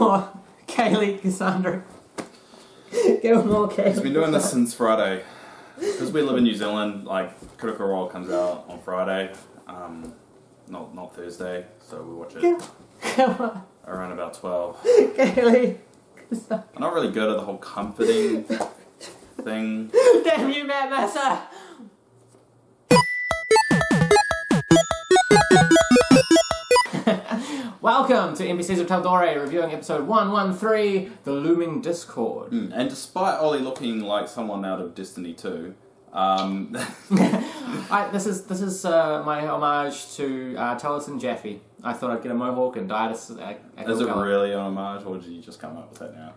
more Kaylee, Cassandra. Give more Kaylee. He's been doing this since Friday. Because we live in New Zealand, like, Critical Role comes out on Friday. Not Thursday, so we watch it around about 12. Kaylee. I'm not really good at the whole comforting thing. Damn you, Matt Massa! Welcome to NPCs of Tal'Dorei, reviewing episode 113, The Looming Discord. And despite Ollie looking like someone out of Destiny 2, this is my homage to Tullis and Jaffe. I thought I'd get a mohawk and dye this. Is it really an homage, or did you just come up with that now?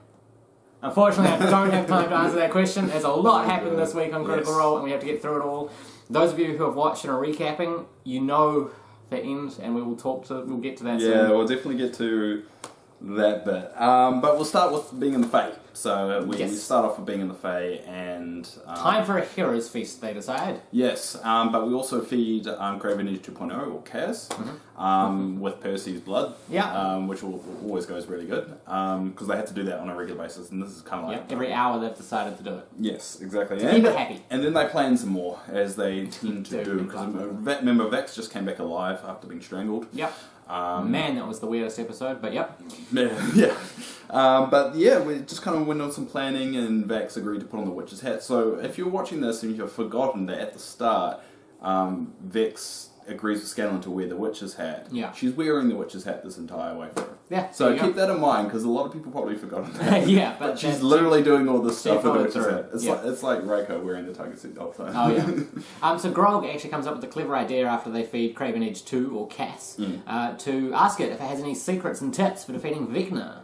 Unfortunately, I don't have time to answer that question. There's a lot happened this week on Critical Role, and we have to get through it all. Those of you who have watched and are recapping, you know the end, and we'll get to that soon. Yeah, we'll definitely get to that bit. But we'll start with being in the Fae. So we start off with being in the Fae, and time for a hero's feast, they decide. Yes, but we also feed Grave Energy 2.0 or Chaos with Percy's blood. Yeah, which always goes really good because they have to do that on a regular basis, and this is kind of like every hour they've decided to do it. Yes, exactly. To keep it happy. And then they plan some more, as they tend to do. Because remember, Vex just came back alive after being strangled. Yep. Man, that was the weirdest episode, but yep. Yeah. But yeah, we just kind of went on some planning, and Vax agreed to put on the witch's hat. So if you're watching this and you've forgotten that at the start, Vex agrees with Scanlan to wear the witch's hat. Yeah. She's wearing the witch's hat this entire way through. Yeah. So keep that in mind, because a lot of people probably forgotten that. Yeah, but she's literally doing all this stuff with the witch's hat. It's like RICO wearing the tiger suit all the time. Oh yeah. So Grog actually comes up with the clever idea after they feed Craven Edge 2 or Cass to ask it if it has any secrets and tips for defeating Vecna.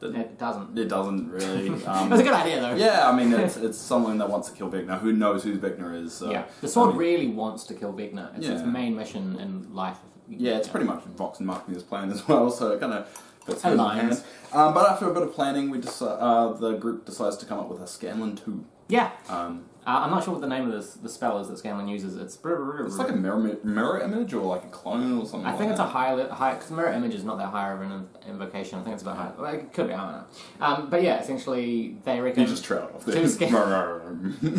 It doesn't. It doesn't really. It was a good idea, though. Yeah, I mean, it's someone that wants to kill Vecna. Who knows who Vecna is? So, yeah, the sword really wants to kill Vecna. It's its main mission in life. Yeah, it's pretty much Vox and Marking's plan as well, so it kind of fits in hand. But after a bit of planning, the group decides to come up with a Scanlan 2. Yeah. I'm not sure what the name of the spell is that Scanlan uses. It's like a mirror image or like a clone or something. I think it's a high because mirror image is not that high of an invocation. I think it's about high. Well, it could be. I don't know. But yeah, essentially they reckon. You just trailed off there. I was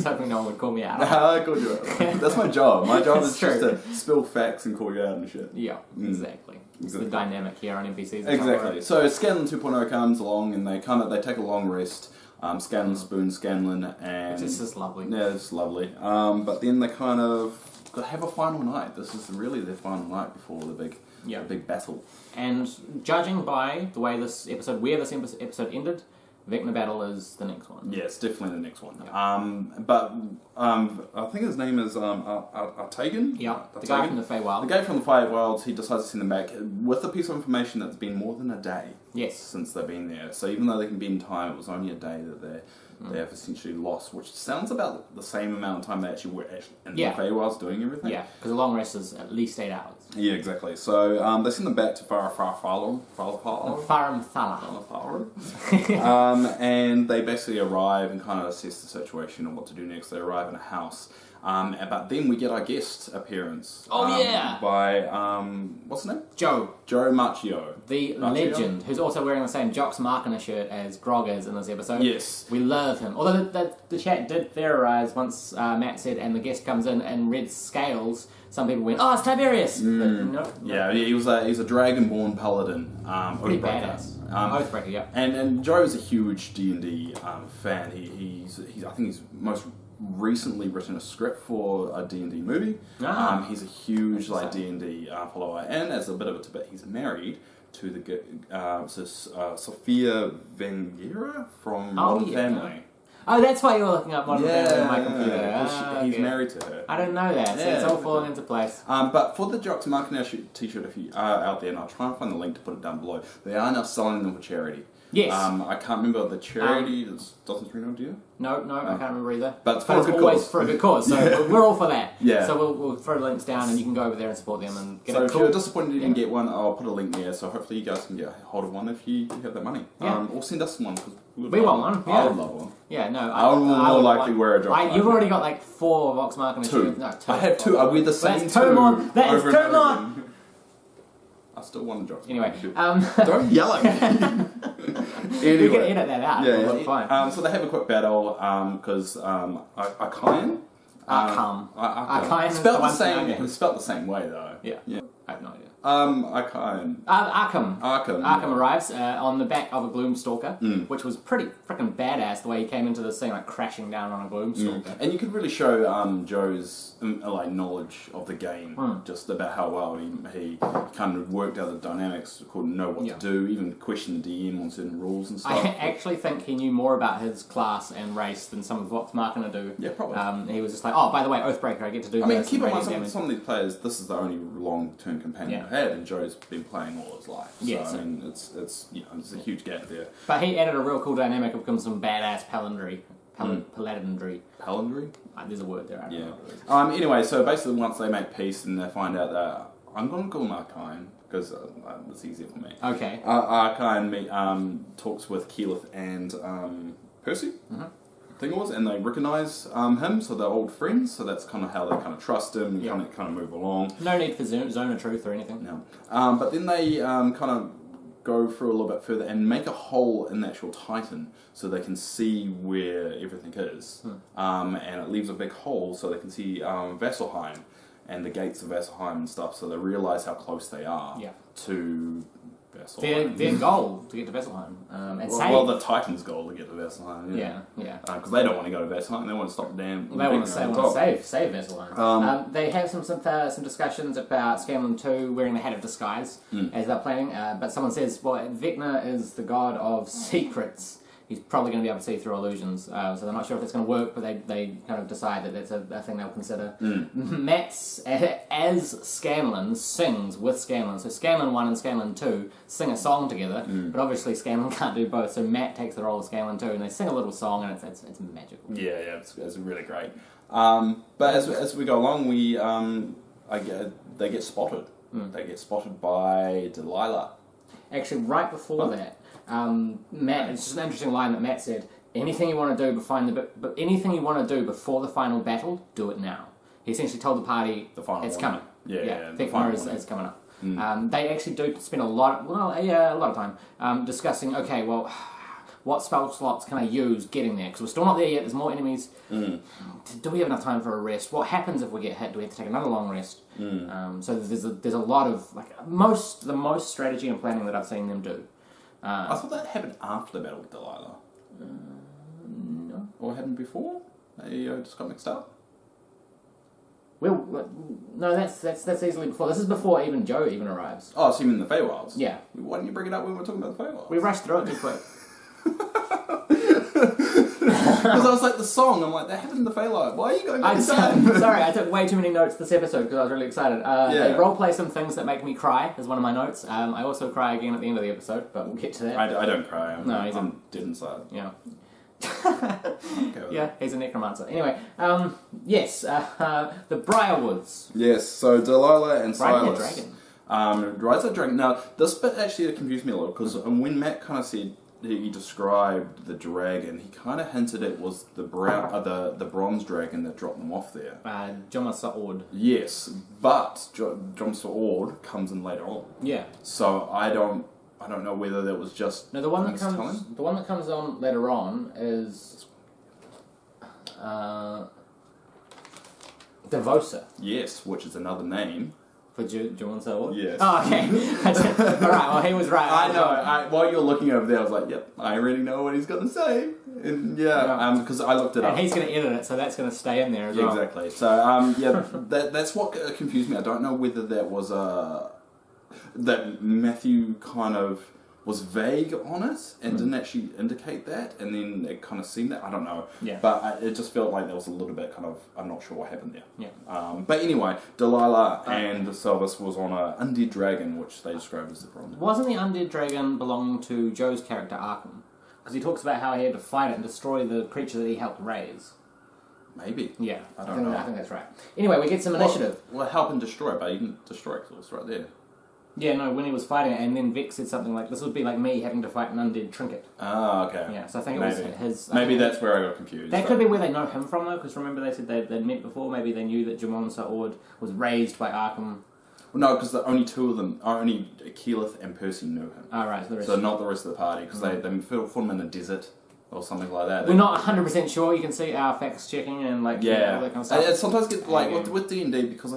hoping no one would call me out. I called you out. That's my job. My job is just to spill facts and call you out and shit. Yeah, exactly. It's the dynamic here on NPCs. Exactly. So Scanlan 2.0 comes along and they take a long rest. Scanlan spoons Scanlan, and it's just lovely. Yeah, it's lovely. But then they kind of have a final night. This is really their final night before the big battle. And judging by the way this episode ended, Vecna battle is the next one. Yeah, it's definitely the next one. Yep. But I think his name is Artagan. Yeah, the guy from the Feywilds. The guy from the Feywilds, he decides to send them back with a piece of information that's been more than a day. Yes. Since they've been there. So even though they can be in time, it was only a day that they have essentially lost, which sounds about the same amount of time they actually were in the Feywilds doing everything. Yeah, because a long rest is at least 8 hours. Yeah, exactly. So they send them back to Farum Thala. And they basically arrive and kind of assess the situation and what to do next. They arrive in a house. But then we get our guest appearance. By, what's his name? Joe Macchio. The legend, who's also wearing the same Jock's Marketer shirt as Grog is in this episode. Yes. We love him. Although the chat did theorise once Matt said, and the guest comes in and read scales, some people went, oh, it's Tiberius! No. Yeah, he's a Dragonborn paladin. Pretty badass. Oathbreaker, yeah. And Joe's a huge D&D fan. I think he's most recently written a script for a D&D movie. He's a huge D&D follower, and as a bit of a tidbit, he's married to the Sophia Vengera from Modern Family. Oh, that's why you were looking up Modern Family on my computer. He's married to her. I didn't know that, so it's all fallen into place. But for the Jock's Marketer t-shirt, if you are out there, and I'll try and find the link to put it down below, they are now selling them for charity. Yes. I can't remember the charity. Doesn't ring out, do you? No, I can't remember either. But it's always for a good cause, so we're all for that. Yeah. So we'll throw the links down and you can go over there and support them and get So if you're disappointed you didn't get one, I'll put a link there, so hopefully you guys can get hold of one if you have that money. Yeah. Or send us one. We want one. Yeah. I would love one. Yeah, no. I would more likely wear a Jock. You've already got like 4 Vox Marketer shirts. No, 2. I have 2. I wear the same 2. That is 2 more. I still want a Jock. Anyway. Don't yell at me. Anyway. We can edit that out. Yeah, Fine. so they have a quick battle because Archaean. Archaean is spelled the the one same. thing. It's spelled the same way though. Yeah. I have no idea. Archaean. Arkham arrives on the back of a Gloomstalker, which was pretty freaking badass the way he came into the scene, like crashing down on a Gloomstalker. And you could really show Joe's knowledge of the game, just about how well he kind of worked out the dynamics, couldn't know what to do, even question the DM on certain rules and stuff. I actually think he knew more about his class and race than some of what Mark gonna do. Yeah, probably. He was just like, oh, by the way, Oathbreaker, I get to do this. I mean, keep in mind, some of these players, this is the only long-term companion I've had, and Joe's been playing all his life. So, I mean, it's a huge gap there. But he added a real cool dynamic of some badass paladinry. Paladinry. Paladinry? There's a word there. I don't know what it is. Anyway, so basically once they make peace and they find out that... I'm going to call him Archaean, because it's easier for me. Okay. Archaean talks with Keyleth and Percy. I think it was, and they recognise him, so they're old friends, so that's kind of how they kind of trust him and kind of move along. No need for zone of truth or anything. No. But then they kind of go through a little bit further and make a hole in the actual Titan so they can see where everything is. And it leaves a big hole so they can see Vasselheim and the gates of Vasselheim and stuff, so they realise how close they are to Vasselheim. Their goal to get to Vasselheim. Well, the Titan's goal to get to Vasselheim. Yeah. Because they don't want to go to Vasselheim, they want to stop the dam. They want to save Vasselheim. They have some discussions about Scanlan 2 wearing the hat of disguise as they're planning, but someone says, well, Vecna is the god of secrets. He's probably going to be able to see through illusions, so they're not sure if that's going to work, but they kind of decide that that's a thing they'll consider. Matt's, as Scanlan, sings with Scanlan, so Scanlan 1 and Scanlan 2 sing a song together, but obviously Scanlan can't do both, so Matt takes the role of Scanlan 2, and they sing a little song, and it's magical. Yeah, it's really great. But as we go along, they get spotted. They get spotted by Delilah. Actually, right before that, Matt, it's just an interesting line that Matt said, anything you want to do before the final battle, do it now. He essentially told the party it's coming. Vecna is coming up. They actually do spend a lot of time discussing, okay, well, what spell slots can I use getting there? Because we're still not there yet, there's more enemies. Do we have enough time for a rest? What happens if we get hit? Do we have to take another long rest? So there's a lot of, the most strategy and planning that I've seen them do. I thought that happened after the battle with Delilah. No. Or happened before? They just got mixed up? Well, no, that's easily before. This is before even Joe even arrives. Oh, so you mean the Feywilds? Yeah. Why didn't you bring it up when we were talking about the Feywilds? We rushed through it too quick. Because I was like, the song, I'm like, that happened in the Feywilds. Why are you going back in time? Sorry, I took way too many notes this episode because I was really excited. They roleplay some things that make me cry, is one of my notes. I also cry again at the end of the episode, but we'll get to that. I don't cry. I'm dead inside. Yeah. Okay, he's a necromancer. Anyway, yes, the Briarwoods. Yes, so Delilah and Silas. Rides a dragon. Now, this bit actually confused me a little, because when Matt kind of said, he described the dragon, he kind of hinted it was the bronze dragon that dropped them off there. Jomasa Ord. Yes, but Jomasa Ord comes in later on. Yeah. So I don't know whether that was just the one that comes on later on is Devosa. Yes, which is another name. For Jomasa Ord? Yes. Oh, okay. Alright, well, he was right. I know. While you were looking over there, I was like, yep, I already know what he's going to say. And because I looked it up. And he's going to edit it, so that's going to stay in there as well. Exactly. So, that's what confused me. I don't know whether that was that Matthew kind of was vague on it and didn't actually indicate that, and then it kind of seemed that. I don't know. Yeah. But it just felt like there was a little bit kind of, I'm not sure what happened there. Yeah. But anyway, Delilah and Selvus was on an undead dragon, which they described as the bronze. Wasn't the undead dragon belonging to Joe's character Arkham? Because he talks about how he had to fight it and destroy the creature that he helped raise. Maybe. Yeah. I don't know. I think that's right. Anyway, we get some initiative. Well, help and destroy it, but he didn't destroy it, so it's right there. Yeah, no, when he was fighting it, and then Vic said something like, this would be like me having to fight an undead trinket. Ah, okay. Yeah, so I think it was his... Maybe that's where I got confused. That could be where they know him from, though, because remember they said they'd met before, maybe they knew that Jomasa Ord was raised by Arkham. No, because the only two of them, only Keyleth and Percy knew him. Oh, right. So not the rest of the party, because they fought him in a desert or something like that. We're not 100% sure. You can see our facts checking and like all that kind of stuff. It sometimes gets with D&D, because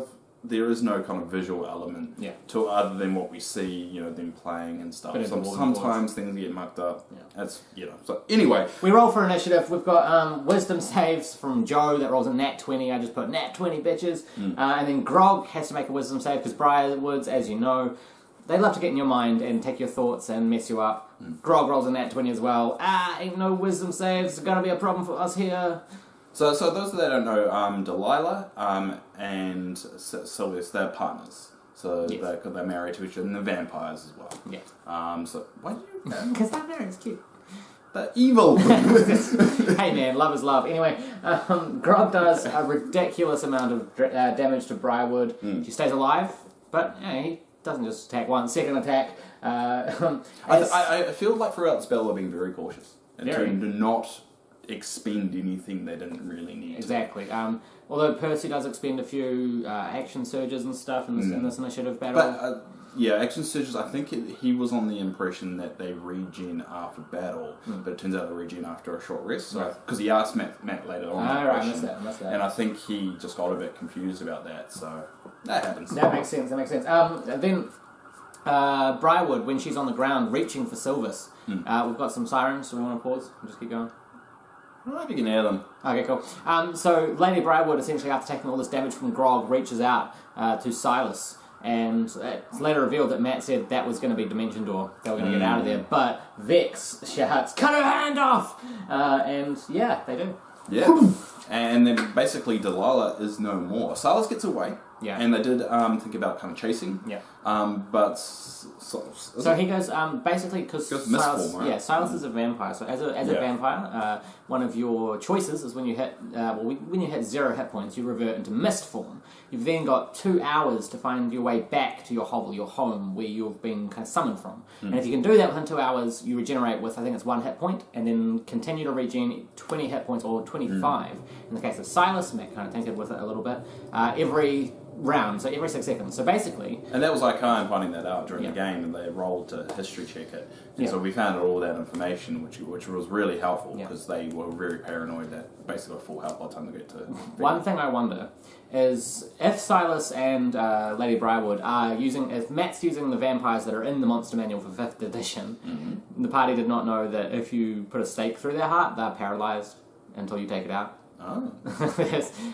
there is no kind of visual element to other than what we see, them playing and stuff. Sometimes things get mucked up. That's So anyway, we roll for initiative. We've got wisdom saves from Joe that rolls a nat 20. I just put nat 20 bitches, and then Grog has to make a wisdom save because Briarwoods, as you know, they love to get in your mind and take your thoughts and mess you up. Grog rolls a nat 20 as well. Ain't no wisdom saves. Gonna be a problem for us here. So those that don't know, Delilah and Sylvius, they're partners. So they're married to each other, and they're vampires as well. Yeah. So why do you? Because that marriage is cute. They're evil. Hey man, love is love. Anyway, Grog does a ridiculous amount of damage to Briarwood. She stays alive, but he doesn't just attack once. Second attack. I feel like throughout the spell they're being very cautious and to not expend anything they didn't really need. Exactly. Although Percy does expend a few action surges and stuff in this initiative battle. But action surges. I think he was on the impression that they regen after battle, but it turns out they regen after a short rest. Because he asked Matt later on. I missed that. And I think he just got a bit confused about that. So that happens. That makes sense. Then Briarwood, when she's on the ground reaching for Sylvis, we've got some sirens. So we want to pause and just keep going. I don't know if you can hear them. Okay, cool. So Lady Briarwood, essentially after taking all this damage from Grog, reaches out to Silas. And it's later revealed that Matt said that was going to be Dimension Door. They were going to get out of there. But Vex shouts, "Cut her hand off!" And they do. Yeah. And then basically Delilah is no more. Silas gets away. Yeah. And they did think about kind of chasing. Yeah. But... So he goes, basically, because Silas, right? Silas is a vampire. So as a vampire, one of your choices is when you hit, when you hit 0 hit points, you revert into mist form. You've then got 2 hours to find your way back to your hovel, your home, where you've been kind of summoned from. And if you can do that within 2 hours, you regenerate with, I think it's 1 hit point, and then continue to regen 20 hit points or 25. In the case of Silas, Matt kind of tinkered with it a little bit, every round, so every 6 seconds. So basically... And that was Icon finding that out during the game, and they rolled to history check it. And so we found all that information, which was really helpful, because they were very paranoid that basically full health by the time they get to... One thing I wonder is if Silas and Lady Briarwood are using... If Matt's using the vampires that are in the Monster Manual for 5th edition, the party did not know that if you put a stake through their heart, they're paralyzed until you take it out. Oh.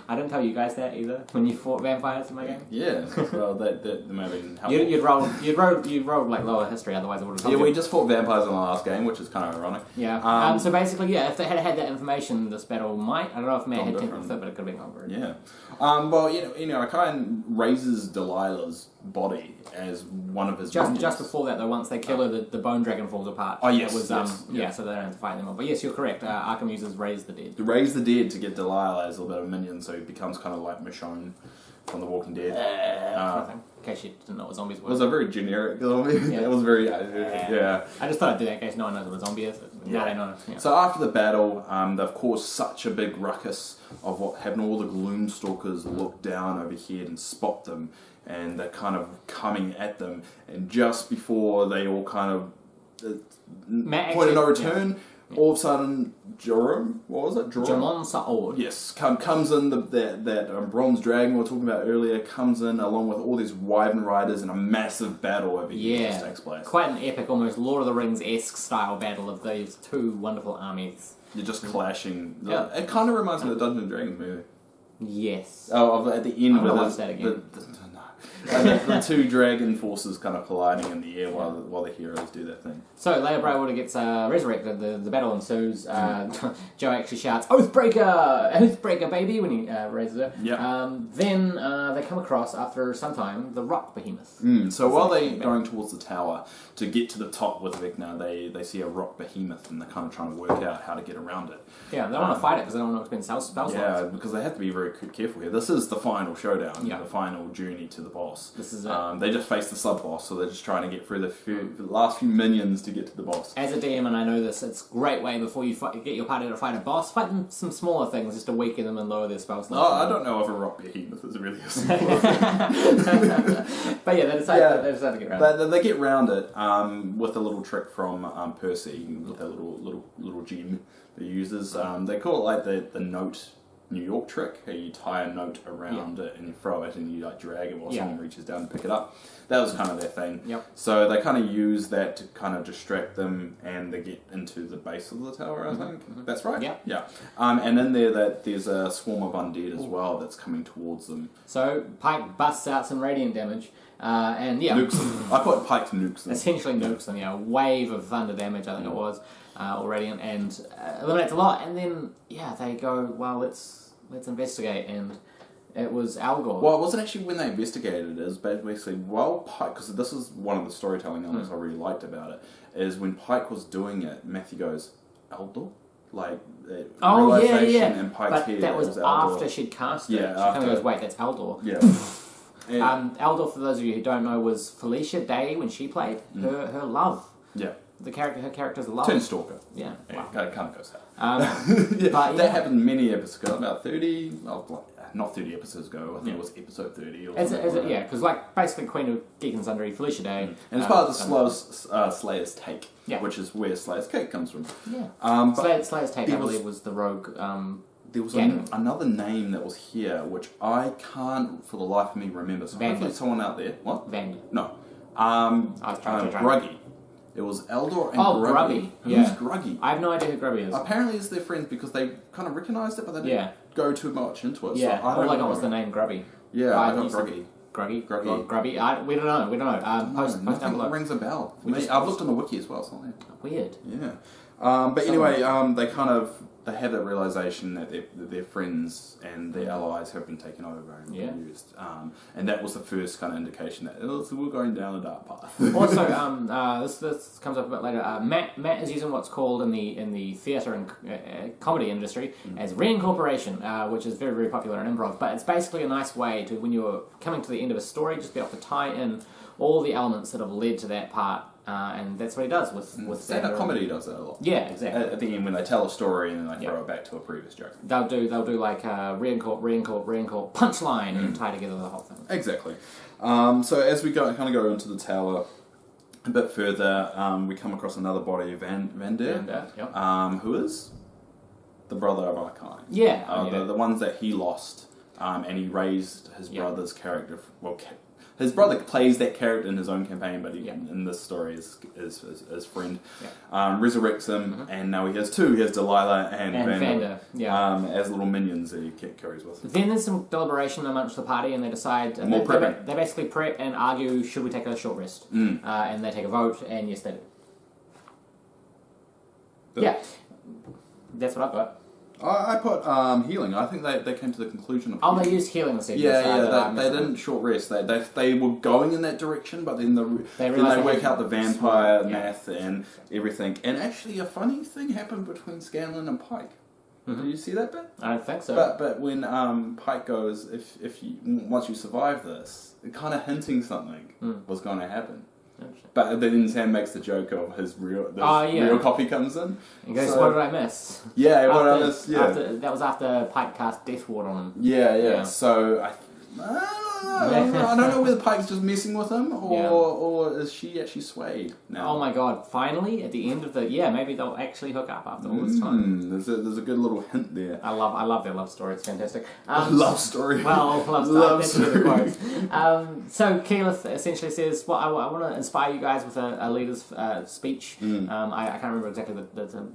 I didn't tell you guys that either when you fought vampires in my game. Yeah, well, that may have been helpful. You'd rolled like lower history, otherwise I would have told you. Yeah, we just fought vampires in the last game, which is kind of ironic. Yeah. So basically, if they had had that information, this battle might. I don't know if Matt had tinkered with it, but it could have been over. Yeah. Well, Akain raises Delilah's body as one of his just before that, though, once they kill her, the bone dragon falls apart. Oh yes, it was, so they don't have to fight anymore. But yes, you're correct. Arkham uses Raise the Dead. Raise the Dead to get Delilah as a little bit of a minion, so he becomes kind of like Michonne from The Walking Dead. In case you didn't know what zombies were. It was a very generic zombie. It was very... I just thought I'd do that in case no one knows what a zombie is. Now they know. Yeah. So after the battle, they've caused such a big ruckus of what happened. All the Gloomstalkers look down overhead and spot them, and they're kind of coming at them. And just before they all kind of... point of no return... All of a sudden, Jerome, what was it? Jamon Sa'od. Yes, comes in, that bronze dragon we were talking about earlier, comes in along with all these wyvern riders, and a massive battle over here just takes place. Quite an epic, almost Lord of the Rings-esque style battle of these two wonderful armies. You're just clashing. Yeah. It kind of reminds me of the Dungeons & Dragons movie. Yes. Oh, at the end I'm with watch that again. the two dragon forces kind of colliding in the air while the heroes do their thing. So Lady Briarwood gets resurrected. The battle ensues. Joe actually shouts, "Oathbreaker! Oathbreaker, baby!" when he raises her. Then they come across, after some time, the rock behemoth. So while they're going towards the tower to get to the top with Vecna, they see a rock behemoth, and they're kind of trying to work out how to get around it. Yeah, they don't want to fight it because they don't want to expend spell slots. Yeah, because they have to be very careful here. This is the final showdown, the final journey to the boss. This is it. They just face the sub-boss, so they're just trying to get through the last few minions to get to the boss. As a DM, and I know this, it's a great way before you get your party to fight a boss, fight them some smaller things just to weaken them and lower their spell slot. Oh, I don't know if a rock behemoth is really a simple But yeah, they decide to get around it. They get around it with a little trick from Percy, with that little gem that he uses. They call it like the note New York trick, how you tie a note around it and you throw it and you like drag it while someone reaches down to pick it up. That was kind of their thing. Yep. So they kind of use that to kind of distract them, and they get into the base of the tower, I think. That's right? Yep. Yeah. And in there, there's a swarm of undead as well that's coming towards them. So Pike busts out some radiant damage, and yeah. Nukes them. I put Pike to nukes them. Essentially nukes them, a wave of thunder damage, I think it was, or radiant, and eliminates a lot, and then, they go, well, let's investigate, and it was Algor. Well, it wasn't actually when they investigated it. It was basically while Pike, because this is one of the storytelling elements I really liked about it, is when Pike was doing it, Matthew goes, Eldor? Like, realization in Pike's but head. That was after she'd cast it. Yeah, she kind of goes, wait, that's Eldor. Yeah. Eldor, for those of you who don't know, was Felicia Day when she played. Her love. Yeah. Her character's love. Turnstalker. Yeah. Wow. It kind of goes out. But that happened many episodes ago, about 30, not 30 episodes ago, I think it was episode 30 or something. Because basically Queen of Geek and Sundry, Felicia Day. And it's part of the Slayer's Take, which is where Slayer's Cake comes from. Yeah. Slayer's Take, I believe, was the rogue. There was another name that was here, which I can't for the life of me remember. So hopefully someone out there. What? Vand. No. I was trying to Gruggy. It was Eldor and Grubby. Who's Gruggy? I have no idea who Grubby is. Apparently it's their friends because they kind of recognised it, but they didn't go too much into it. Yeah, so I don't know. All I got was the name Grubby. Yeah, I got Gruggy. Gruggy? Grubby? We don't know. Post down below. Rings a bell. I've looked on the wiki as well. So weird. Yeah. But anyway, they kind of... They have that realization that their friends and their allies have been taken over and been used. And that was the first kind of indication that we're going down a dark path. Also, this comes up a bit later. Matt is using what's called in the theatre and comedy industry as reincorporation, which is very, very popular in improv. But it's basically a nice way to, when you're coming to the end of a story, just be able to tie in all the elements that have led to that part. And that's what he does with stand-up comedy does that a lot. Yeah, exactly. At the end, when they tell a story and then they throw it back to a previous joke, they'll do like reincorp punchline and tie together the whole thing. Exactly. So as we go into the tower a bit further, we come across another body of Vander, who is the brother of Arcane. Yeah, the ones that he lost, and he raised his brother's character. His brother plays that character in his own campaign, but in this story is his friend. Resurrects him, and now he has two. He has Delilah and Vander. As little minions that he carries with him. Then there's some deliberation amongst the party, and they decide... They basically prep and argue, should we take a short rest? And they take a vote, and yes, they do. Yeah. That's what I've got. I put healing. I think they came to the conclusion of healing. They used healing this evening. They didn't short rest. They were going in that direction, but then they work out the vampire math and everything. And actually, a funny thing happened between Scanlan and Pike. Did you see that bit? I don't think so. But when Pike goes, if you once you survive this, it kind of hinting something was going to happen. But then Sam makes the joke of his real copy comes in. And goes, what did I miss? Yeah, what did I miss? Yeah. That was after Pike cast Death Ward on him. Yeah. So I don't know whether Pike's just messing with him or is she actually swayed now. Oh my god, finally, at the end of maybe they'll actually hook up after all this time. There's a good little hint there. I love their love story, it's fantastic. Love story. Well, love story. That's the quote. So Keyleth essentially says, well, I want to inspire you guys with a leader's speech. I can't remember exactly the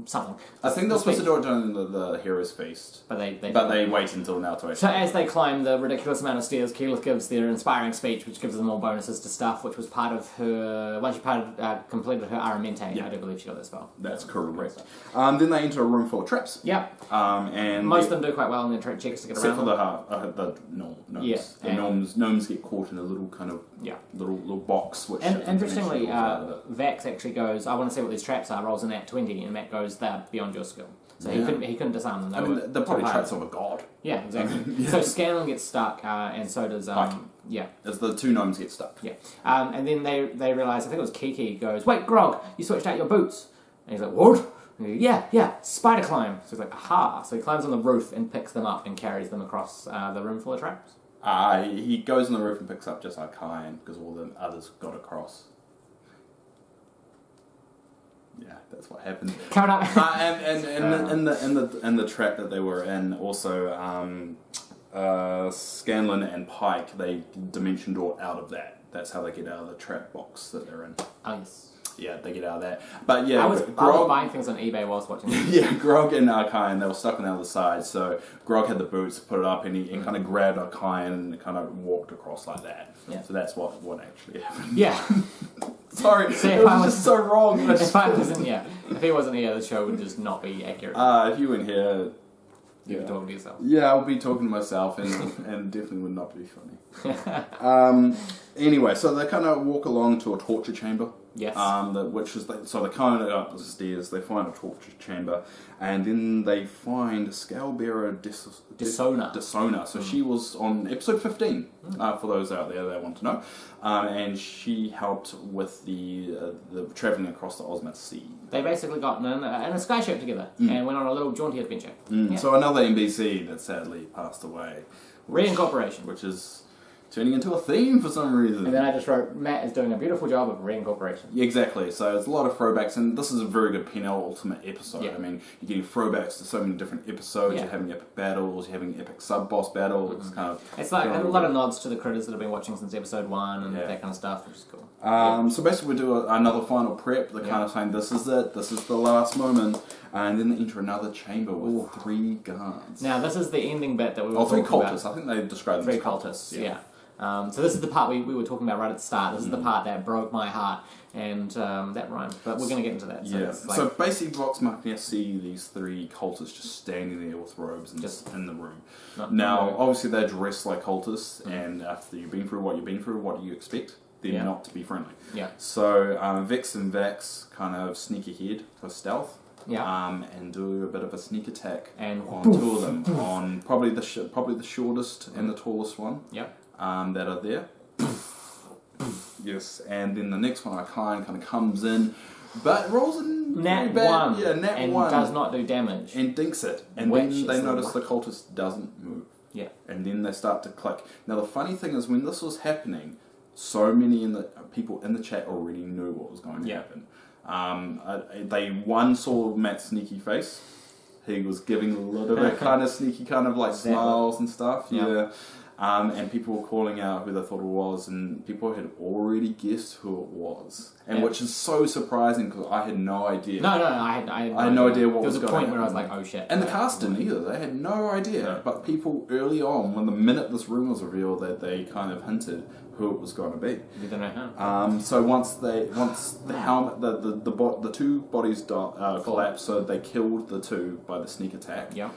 something. I think they're supposed to do it during the Hero's Feast. But they wait until now to actually. So as they climb the ridiculous amount of stairs, Keyleth gives their inspiring speech, which gives them all bonuses to stuff, which was part of her... Once she completed her Aramente, I do believe she got that spell. That's correct. Then they enter a room full of traps. Yep. And most of them do quite well in their checks to get around. Except for the gnomes. Yes. The gnomes get caught in a little kind of little box. Which and interestingly, Vax actually goes, I want to see what these traps are, rolls an at 20, and Matt goes, they're beyond your skill. So he couldn't disarm them. I mean, they're probably traps of a god. Yeah, exactly. So Scanlan gets stuck, and so does as the two gnomes get stuck. Yeah, and then they realise, I think it was Kiki goes, wait, Grog, you switched out your boots. And he's like, what? And he goes, yeah, spider climb. So he's like, aha. So he climbs on the roof and picks them up and carries them across the room full of traps. He goes on the roof and picks up just like Kyan because all the others got across. Yeah, that's what happened. Coming up. And in the trap that they were in, also Scanlan and Pike, they dimension door out of that. That's how they get out of the trap box that they're in. Oh yes. Yeah, they get out of that. But yeah, I was buying things on eBay whilst watching this. Yeah, Grog and Kyan, they were stuck on the other side, so Grog had the boots, put it up, and he kind of grabbed Kyan and kind of walked across like that. Yeah. So that's what actually happened. Yeah. Sorry, it was just so wrong. If he wasn't here, the show would just not be accurate. If you weren't here... You'd be talking to yourself. Yeah, I would be talking to myself, and definitely would not be funny. Anyway, so they kind of walk along to a torture chamber. Yes. So they kind of go up the stairs, they find a torture chamber, and then they find Scalebearer Dissona. So she was on episode 15, for those out there that want to know. And she helped with the travelling across the Ozmit Sea. They basically got in a skyship together and went on a little jaunty adventure. Yeah. So another NPC that sadly passed away. Reincorporation. Which is turning into a theme for some reason. And then I just wrote, Matt is doing a beautiful job of reincorporation. Yeah, exactly. So it's a lot of throwbacks, and this is a very good penultimate episode. Yeah. I mean, you're getting throwbacks to so many different episodes. Yeah. You're having epic battles. You're having epic sub-boss battles. It's kind of... It's like a lot of nods to the critters that have been watching since episode 1 and that kind of stuff, which is cool. So basically we do another final prep. They're kind of saying, this is it. This is the last moment. And then they enter another chamber with 3 guards. Now, this is the ending bit that we were talking about. 3 cultists. I think they described them as 3 cultists, yeah. So this is the part we were talking about right at the start. This is the part that broke my heart, and that rhymed. But we're going to get into that. So, so basically, Vox Machina see these 3 cultists just standing there with robes and just in the room. Now, obviously, they're dressed like cultists, and after you've been through what you've been through, what do you expect? Them not to be friendly. Yeah. So Vex and Vax kind of sneak ahead for stealth. Yeah. And do a bit of a sneak attack on 2 of them, on probably the shortest and the tallest one. Yep. That are there. Yes, and then the next one, kind of comes in, but rolls a nat 1. Yeah, nat 1. And does not do damage. And dinks it. And then they notice the cultist doesn't move. Yeah. And then they start to click. Now the funny thing is, when this was happening, so many people in the chat already knew what was going to happen. One saw Matt's sneaky face. He was giving a lot of that kind of sneaky kind of like smiles and stuff. Yeah. And people were calling out who they thought it was, and people had already guessed who it was, and which is so surprising because I had no idea. No, I had no idea what was going on. There was a point where I was like, "Oh shit!" And the cast didn't either; they had no idea. No. But people early on, when the minute this room was revealed, that they kind of hinted who it was going to be. You don't know how. So once the helmet, the 2 bodies collapsed, so they killed the 2 by the sneak attack. Yeah.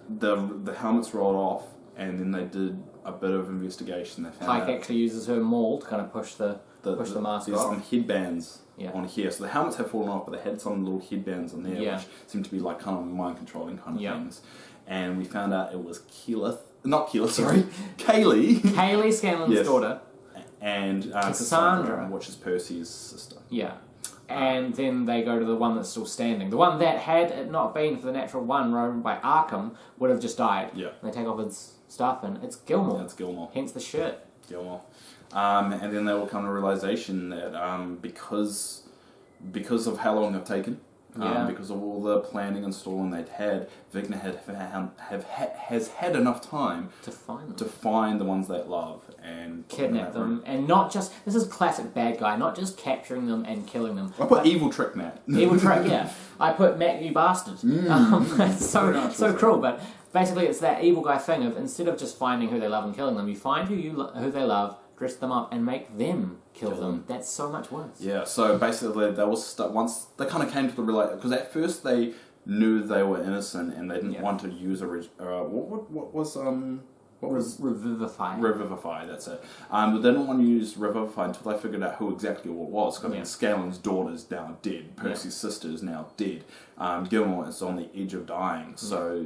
The helmets rolled off. And then they did a bit of investigation. They found Pike actually uses her maul to kind of push the mask off. There's some headbands on here. So the helmets have fallen off, but they had some little headbands on there, which seemed to be like kind of mind-controlling kind of things. And we found out it was Kaylee. Kaylee, Scanlan's daughter. And Cassandra, which is Percy's sister. Yeah. And then they go to the one that's still standing. The one that, had it not been for the natural one roamed by Arkham, would have just died. Yeah. And they take off its stuff, and it's Gilmore. Yeah, it's Gilmore. Hence the shirt. Gilmore. And then they will come to a realization that because of how long they've taken, because of all the planning and stalling they'd had, Vigna has had enough time to find the ones they love and kidnap them, and not just, this is classic bad guy, not just capturing them and killing them. I put evil trick Matt. Evil trick, yeah. I put Matt, you bastard. It's so cruel, but basically it's that evil guy thing of, instead of just finding who they love and killing them, you find who they love, dress them up, and make them kill them. That's so much worse. Yeah, so basically they was once they kind of came to the realization, because at first they knew they were innocent and they didn't want to use a what was What was Revivify? Revivify, that's it. But they didn't want to use Revivify until they figured out who exactly it was. Because Scalen's daughter's now dead. Percy's sister is now dead. Gilmore is on the edge of dying. So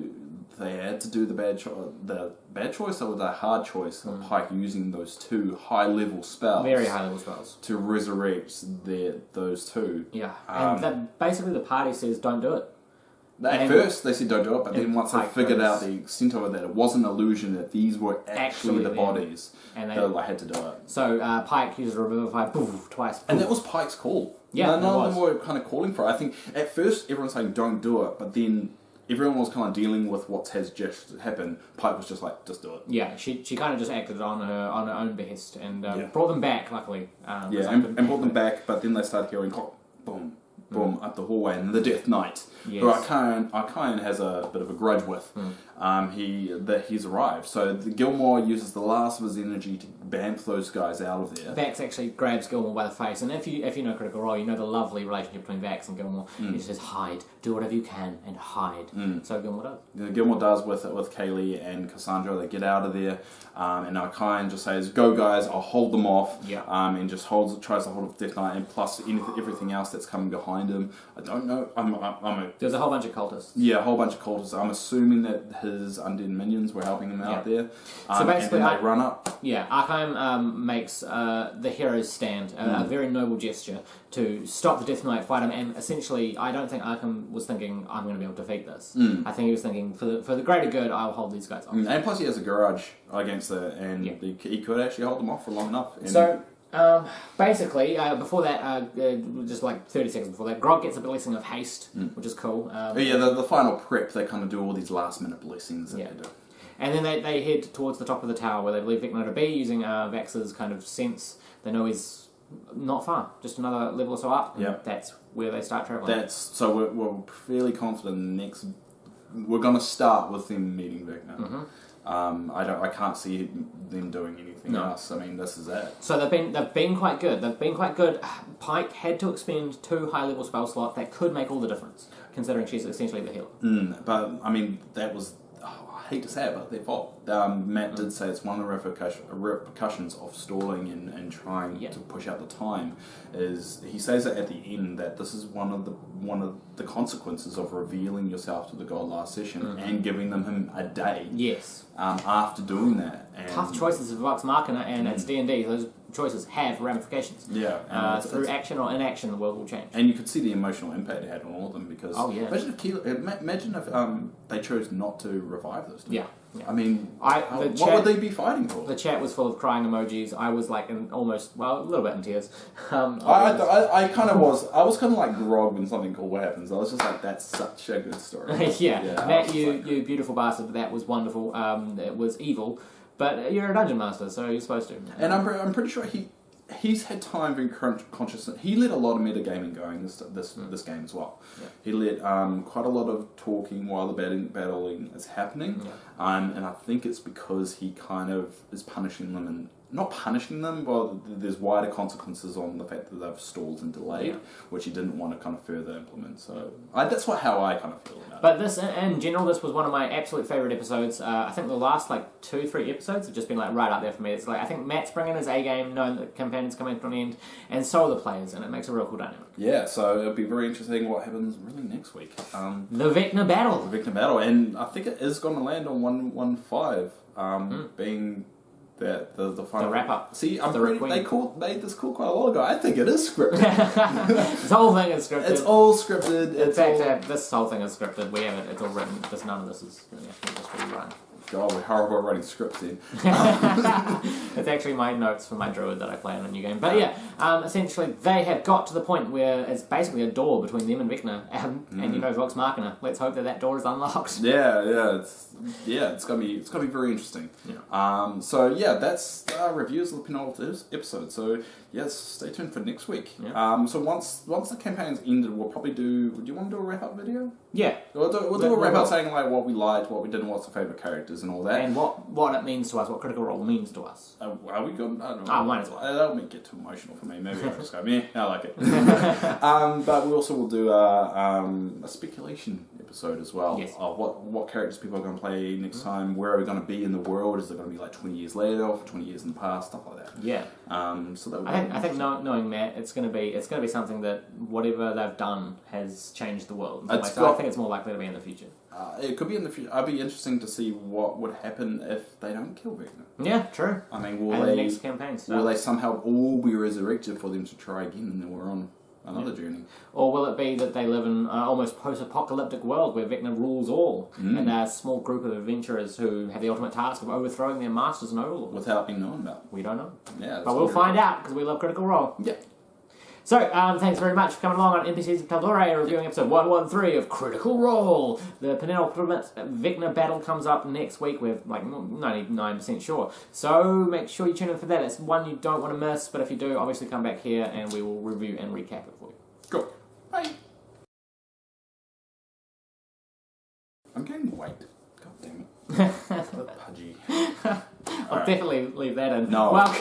they had to do the bad choice or the hard choice of Pike using those two high-level spells. Very high-level spells. To resurrect those two. Yeah. And basically the party says, don't do it. At first they said don't do it, but then once they figured out the extent of it, that it wasn't an illusion, that these were actually the bodies, and they had to do it. So Pike uses Revivify twice. And that was Pike's call. Yeah, none of them were kind of calling for it. I think at first everyone's saying don't do it, but then everyone was kind of dealing with what has just happened. Pike was just like, just do it. Yeah, she kind of just acted on her own behest and brought them back, luckily. And brought them back, but then they started hearing, boom, boom, up the hallway, and the Death Knight, who Archaon has a bit of a grudge with, he's arrived. So Gilmore uses the last of his energy to bamf those guys out of there. Vax actually grabs Gilmore by the face, and if you know Critical Role, you know the lovely relationship between Vax and Gilmore. He just says, hide, do whatever you can, and hide. So Gilmore does. Gilmore does with Kaylee and Cassandra. They get out of there, and Archaon just says, go guys, I'll hold them off, and just tries to hold Death Knight, and plus everything else that's coming behind him. I don't know. There's a whole bunch of cultists. Yeah, a whole bunch of cultists. I'm assuming that his undead minions were helping him out there. So basically, and then they run up. Yeah, Archaon makes the hero's stand, a very noble gesture to stop the Death Knight, fight him, and essentially, I don't think Archaon was thinking, I'm going to be able to defeat this. I think he was thinking, for the greater good, I'll hold these guys off. And plus he has a grudge against it, and he could actually hold them off for long enough. And so, basically, before that, just like 30 seconds before that, Grog gets a blessing of haste, which is cool. The final prep, they kind of do all these last minute blessings that they do. And then they head towards the top of the tower where they believe Vecna to be, using Vax's kind of sense. They know he's not far, just another level or so up. And that's where they start traveling. So we're fairly confident we're going to start with them meeting Vecna. I can't see them doing anything else. I mean, this is it. So they've been quite good. Pike had to expend 2 high-level spell slots that could make all the difference, considering she's essentially the healer. But I mean, that was, I hate to say it, but their fault. Matt did say it's one of the repercussions of stalling and trying to push out the time. Is he says it at the end that this is one of the consequences of revealing yourself to the god last session and giving them a day. Yes. After doing that, and tough choices of Vox Machina, and it's D&D. Those choices have ramifications. Yeah. Through action or inaction, the world will change. And you could see the emotional impact it had on all of them because imagine if they chose not to revive those two. Yeah. I mean, what would they be fighting for? The chat was full of crying emojis. I was like, a little bit in tears. I kind of was. I was kind of like Grog when something cool happens. I was just like, that's such a good story. Matt, you beautiful bastard. That was wonderful. It was evil, but you're a dungeon master, so you're supposed to. And I'm pretty sure he's had time being conscious. He let a lot of metagaming going this game as well. Yeah. He let quite a lot of talking while the battling is happening, and I think it's because he kind of is punishing them and not punishing them, but there's wider consequences on the fact that they've stalled and delayed, which he didn't want to kind of further implement. So that's how I kind of feel about it. But this, in general, this was one of my absolute favourite episodes. I think the last 2-3 episodes have just been right up there for me. It's I think Matt's bringing his A game, knowing that the campaign's coming to an end, and so are the players, and it makes a real cool dynamic. Yeah, so it'll be very interesting what happens really next week. The Vecna battle, and I think it is going to land on 115, being the final wrap up. See, they made this call quite a while ago. I think it is scripted. This whole thing is scripted. It's all scripted. In fact, this whole thing is scripted. We have it. It's all written. None of this is just rerun. God, we're horrible at writing scripts then. It's actually my notes for my druid that I play in a new game. But essentially they have got to the point where it's basically a door between them and Vecna, and Vox Machina. Let's hope that door is unlocked. It's gonna be very interesting. Yeah. That's our reviews of the penultimate episode. So yes, stay tuned for next week. So once the campaign's ended, we'll probably do. Do you want to do a wrap up video? Yeah, we'll do a wrap up saying what we liked, what we didn't, what's our favourite characters, and all that, and what it means to us, what Critical Role means to us. Are we good? I don't know. Might as well. That'll make it too emotional for me. Maybe I'll just go, I like it. But we also will do a speculation episode. episode as well. Yes. What characters people are going to play next time, where are we going to be in the world, is it going to be like 20 years later or 20 years in the past, stuff like that. Yeah. So that I think knowing that it's going to be something that whatever they've done has changed the world. I think it's more likely to be in the future. It could be in the future. It'd be interesting to see what would happen if they don't kill Vecna. Yeah, true. I mean, the next campaign start. Will they somehow all be resurrected for them to try again, and then we're on another journey? Or will it be that they live in an almost post-apocalyptic world where Vecna rules all, and they're a small group of adventurers who have the ultimate task of overthrowing their masters and overlords? Without being known about. We don't know. Yeah, but we'll find out, because we love Critical Role. Yeah. So, thanks very much for coming along on NPCs of Tal'Dorei and reviewing episode 113 of Critical Role. The penultimate Vecna battle comes up next week. We're like 99% sure. So make sure you tune in for that. It's one you don't want to miss, but if you do, obviously come back here and we will review and recap it for you. Cool. Bye. I'm gaining weight. God damn it. Pudgy. I'll definitely leave that in. No. Welcome.